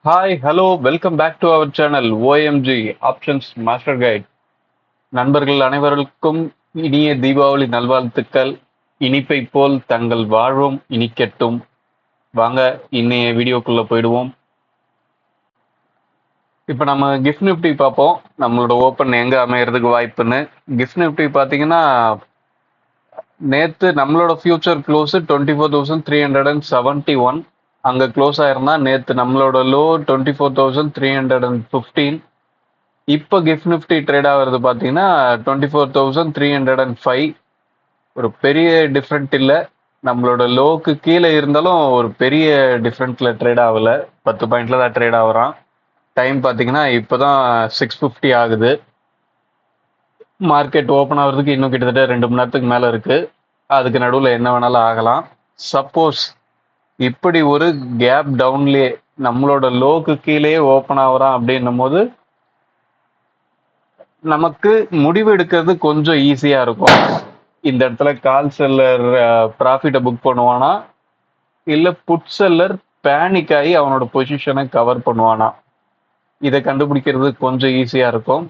Hi hello welcome back to our channel OMG options master guide. நண்பர்கள் அனைவருக்கும் இனிய தீபாவளி நல்வாழ்த்துக்கள். இனிப்பை போல் தங்கள் வாழ்வும் இனிக்கட்டும். வாங்க இன்னைய வீடியோக்குள்ள போயிடுவோம். இப்போ நம்ம கிஃப்ட் நிஃப்டி பார்ப்போம். நம்மளோட ஓப்பன் எங்கே அமையறதுக்கு வாய்ப்புன்னு. கிஃப்ட் நிஃப்டி பார்த்தீங்கன்னா நேற்று நம்மளோட ஃபியூச்சர் க்ளோஸ் 24,371. அங்கே க்ளோஸ் ஆயிருந்தா நேற்று நம்மளோட லோ 24,315. இப்போ கிஃப்ட் நிஃப்டி ட்ரேட் ஆகிறது பார்த்தீங்கன்னா 24,305. ஒரு பெரிய டிஃப்ரெண்ட் இல்லை. நம்மளோட லோக்கு கீழே இருந்தாலும் ஒரு பெரிய டிஃப்ரெண்ட்ல ட்ரேட் ஆகல. 10 பாயிண்ட்ல தான் ட்ரேட் ஆகுறான். டைம் பார்த்தீங்கன்னா இப்போதான் 6:50 ஆகுது. மார்க்கெட் ஓப்பன் ஆகிறதுக்கு இன்னும் கிட்டத்தட்ட 2 மணி நேரத்துக்கு மேலே இருக்கு. அதுக்கு நடுவில் என்ன வேணாலும் ஆகலாம். சப்போஸ் இப்படி ஒரு கேப் டவுன்லேயே நம்மளோட லோக்கு கீழே ஓப்பன் ஆகுறான் அப்படின்னும் போது நமக்கு முடிவு எடுக்கிறது கொஞ்சம் ஈஸியா இருக்கும். இந்த இடத்துல கால் செல்லர் ப்ராஃபிட்டை புக் பண்ணுவானா, இல்ல புட் செல்லர் பேனிக் ஆகி அவனோட பொசிஷனை கவர் பண்ணுவானா, இதை கண்டுபிடிக்கிறது கொஞ்சம் ஈஸியா இருக்கும்.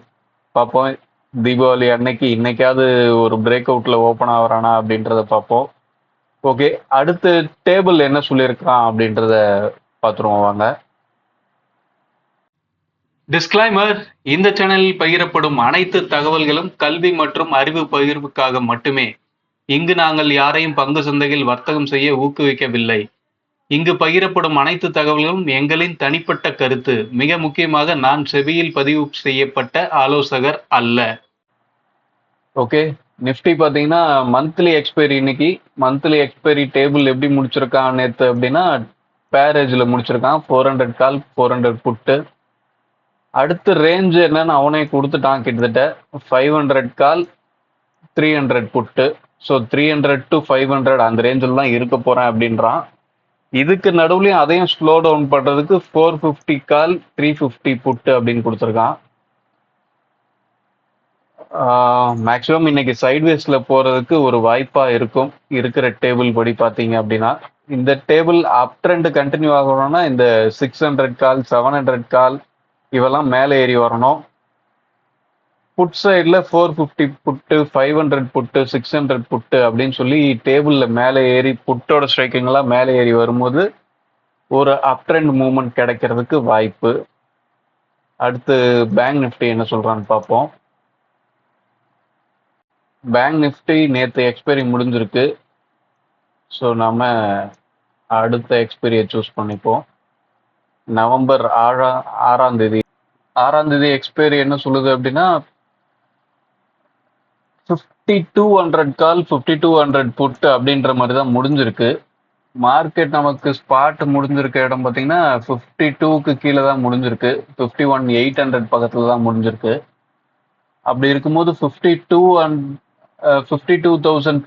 பார்ப்போம். தீபாவளி அன்னைக்கு இன்னைக்காவது ஒரு பிரேக் அவுட்ல ஓப்பன் ஆகுறானா அப்படின்றத பார்ப்போம். ஓகே, அடுத்து டேபிள் என்ன சொல்லியிருக்கான் அப்படின்றத பார்த்துருவோம் வாங்க. டிஸ்க்ளைமர்: இந்த சேனலில் பகிரப்படும் அனைத்து தகவல்களும் கல்வி மற்றும் அறிவு பகிர்வுக்காக மட்டுமே. இங்கு நாங்கள் யாரையும் பங்கு சந்தையில் வர்த்தகம் செய்ய ஊக்குவிக்கவில்லை. இங்கு பகிரப்படும் அனைத்து தகவல்களும் எங்களின் தனிப்பட்ட கருத்து. மிக முக்கியமாக, நான் செபியில் பதிவு செய்யப்பட்ட ஆலோசகர் அல்ல. ஓகே, நிஃப்டி பார்த்தீங்கன்னா மந்த்லி எக்ஸ்பைரி இன்னைக்கு. மந்த்லி எக்ஸ்பைரி டேபிள் எப்படி முடிச்சிருக்கான் நேற்று அப்படின்னா, பேரேஜில் முடிச்சிருக்கான். 400 கால் 400 புட்டு. அடுத்து ரேஞ்ச் என்னன்னு அவனே கொடுத்துட்டான். கிட்டத்தட்ட 500 கால் 300 புட்டு. ஸோ 300 to 500 அந்த ரேஞ்சில் தான் இருக்க போறேன் அப்படின்றான். இதுக்கு நடுவுலையும் அதையும் ஸ்லோ டவுன் பண்றதுக்கு 450 கால் 350 புட்டு அப்படின்னு கொடுத்துருக்கான். மேக்ஸிமம் இன்னைக்கு சைட்வேஸ்ல போறதுக்கு ஒரு வாய்ப்பா இருக்கும் இருக்கிற டேபிள் படி பார்த்தீங்க அப்படின்னா. இந்த டேபிள் அப் ட்ரெண்ட் கண்டினியூ ஆகணும்னா இந்த 600 கால் 700 கால் இவெல்லாம் மேலே ஏறி வரணும். புட் சைடில் 450 புட்டு 500 புட்டு 600 புட்டு அப்படின்னு சொல்லி டேபிளில் மேலே ஏறி புட்டோட ஸ்ட்ரைக்கிங்லாம் மேலே ஏறி வரும்போது ஒரு அப் ட்ரெண்ட் மூவ்மெண்ட் கிடைக்கிறதுக்கு வாய்ப்பு. அடுத்து பேங்க் நிஃப்டி என்ன சொல்றான்னு பார்ப்போம். பேங்க் நிஃப்டி நேற்று எக்ஸ்பைரி முடிஞ்சிருக்கு. ஸோ நம்ம அடுத்த எக்ஸ்பைரியை சூஸ் பண்ணிப்போம். நவம்பர் 6ஆம் தேதி. 6ஆம் தேதி எக்ஸ்பைரி என்ன சொல்லுது அப்படின்னா 5200 கால் 5200 புட்டு அப்படின்ற மாதிரி தான் முடிஞ்சிருக்கு. மார்க்கெட் நமக்கு ஸ்பாட் முடிஞ்சிருக்க இடம் பார்த்தீங்கன்னா 52க்கு கீழே தான் முடிஞ்சிருக்கு. 51,800 பக்கத்தில் தான் முடிஞ்சிருக்கு. அப்படி இருக்கும்போது 52,000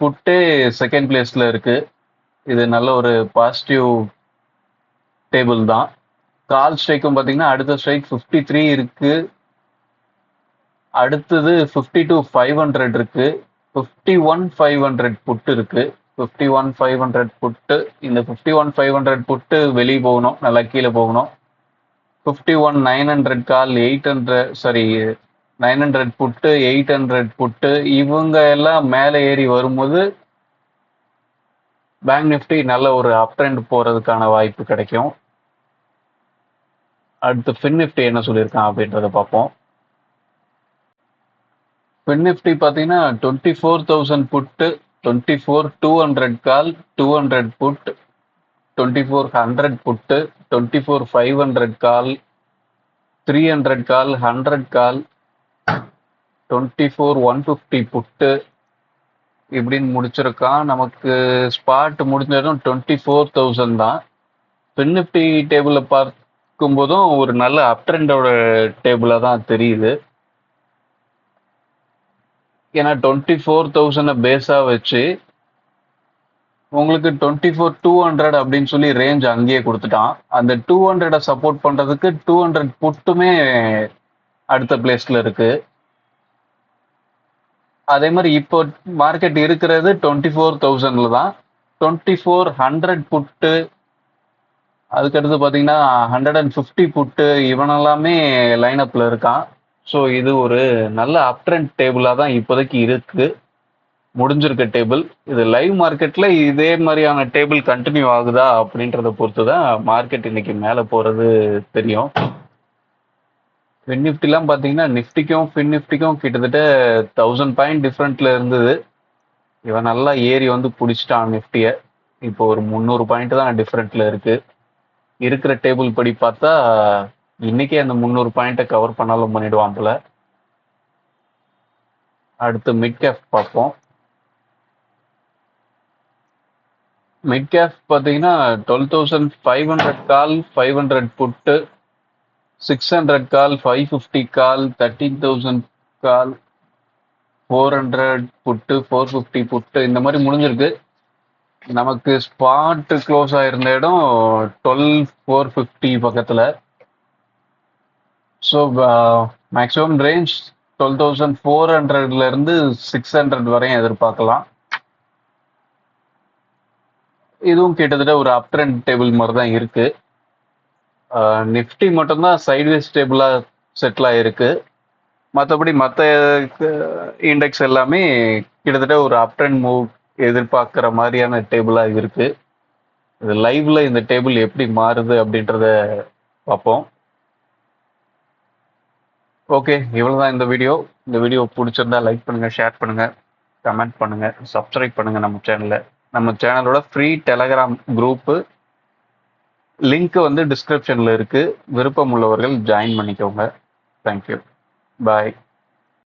புட்டு செகண்ட் பிளேஸ்ல இருக்கு. இது நல்ல ஒரு பாசிட்டிவ் டேபிள் தான். கால் ஸ்ட்ரைக்கும் பார்த்தீங்கன்னா அடுத்த ஸ்ட்ரைக் 53 இருக்கு. அடுத்தது 52,500 இருக்கு. 51,500 புட்டு இருக்கு. 51,500 புட்டு. இந்த 51,500 புட்டு வெளியே போகணும், நல்லா கீழே போகணும். 51,900 கால் 900 புட்டு 800 புட்டு இவங்க எல்லாம் மேலே ஏறி வரும்போது பேங்க் நிஃப்டி நல்ல ஒரு அப் ட்ரெண்ட் போறதுக்கான வாய்ப்பு கிடைக்கும். அடுத்து ஃபின் நிஃப்டி என்ன சொல்லியிருக்கான் அப்படின்றத பார்ப்போம். ஃபின் நிஃப்டி பார்த்தீங்கன்னா 24,000 புட்டு 24,200 கால் 200 புட் 24,100 புட்டு 24,500 கால் 300 கால் 100 கால் 24,150 புட்டு இப்படின்னு முடிச்சிருக்கான். நமக்கு ஸ்பாட் முடிஞ்சதும் 24,000 தான். ஃபின் நிஃப்டி டேபிளில் பார்க்கும்போதும் ஒரு நல்ல அப் ட்ரெண்டோட டேபிளாக தான் தெரியுது. ஏன்னா 24,000 பேஸாக வச்சு உங்களுக்கு 24,200 அப்படின்னு சொல்லி ரேஞ்ச் அங்கேயே கொடுத்துட்டான். அந்த 200 சப்போர்ட் பண்றதுக்கு 200 புட்டுமே அடுத்த பிளேஸ்ல இருக்கு. அதே மாதிரி இப்போ மார்க்கெட் இருக்கிறது 24,000ல தான். 24,100 புட்டு அதுக்கடுத்து பார்த்தீங்கன்னா 150 புட்டு இவனெல்லாமே லைன் அப்ல இருக்கான். ஸோ இது ஒரு நல்ல அப் ட்ரெண்ட் டேபிளாக தான் இப்போதைக்கு இருக்கு, முடிஞ்சிருக்க டேபிள். இது லைவ் மார்க்கெட்ல இதே மாதிரியான டேபிள் கண்டினியூ ஆகுதா அப்படின்றத பொறுத்து தான் மார்க்கெட் இன்னைக்கு மேலே போறது தெரியும். ஃபின் நிஃப்டிலாம் பார்த்தீங்கன்னா நிஃப்டிக்கும் ஃபின் நிஃப்டிக்கும் கிட்டத்தட்ட 1000 பாயிண்ட் டிஃப்ரெண்ட்ல இருந்தது. இவன் நல்லா ஏறி வந்து பிடிச்சிட்டான் நிஃப்டியை. இப்போ ஒரு 300 பாயிண்ட் தான் டிஃப்ரெண்ட்ல இருக்கு. இருக்கிற டேபிள் படி பார்த்தா இன்னைக்கே அந்த 300 பாயிண்ட்டை கவர் பண்ணாலும் பண்ணிடுவான் போல. அடுத்து மிட் கேப் பார்ப்போம். மிட் கேப் பார்த்தீங்கன்னா 12,500 கால், 500 புட்டு, 600 கால், 550 கால், 13,000 கால், 400 புட்டு, 450 புட்டு இந்த மாதிரி முடிஞ்சிருக்கு. நமக்கு ஸ்பாட் க்ளோஸ் ஆயிருந்த இடம் 12,450 பக்கத்துல. ஸோ மேக்ஸிமம் ரேஞ்ச் 12,400ல இருந்து 600 வரையும் எதிர்பார்க்கலாம். இதுவும் கிட்டத்தட்ட ஒரு அப் ட்ரெண்ட் டேபிள் மாதிரி தான் இருக்கு. நிஃப்டி மட்டும்தான் சைட்வேஸ் டேபிளா செட்டில் ஆயிருக்கு. மற்றபடி மற்ற இண்டெக்ஸ் எல்லாமே கிட்டத்தட்ட ஒரு அப் ட்ரெண்ட் மூவ் எதிர்பார்க்குற மாதிரியான டேபிளாக இருக்கு. இது லைவ்ல இந்த டேபிள் எப்படி மாறுது அப்படின்றத பார்ப்போம். ஓகே, இவ்வளோதான் இந்த வீடியோ. இந்த வீடியோ பிடிச்சிருந்தா லைக் பண்ணுங்க, ஷேர் பண்ணுங்க, கமெண்ட் பண்ணுங்க, சப்ஸ்கிரைப் பண்ணுங்க நம்ம சேனலை. நம்ம சேனலோட ஃப்ரீ டெலகிராம் குரூப்பு லிங்க் வந்து டிஸ்கிரிப்ஷனில் இருக்கு. விருப்பம் உள்ளவர்கள் ஜாயின் பண்ணிக்கோங்க. தேங்க்யூ. பாய்.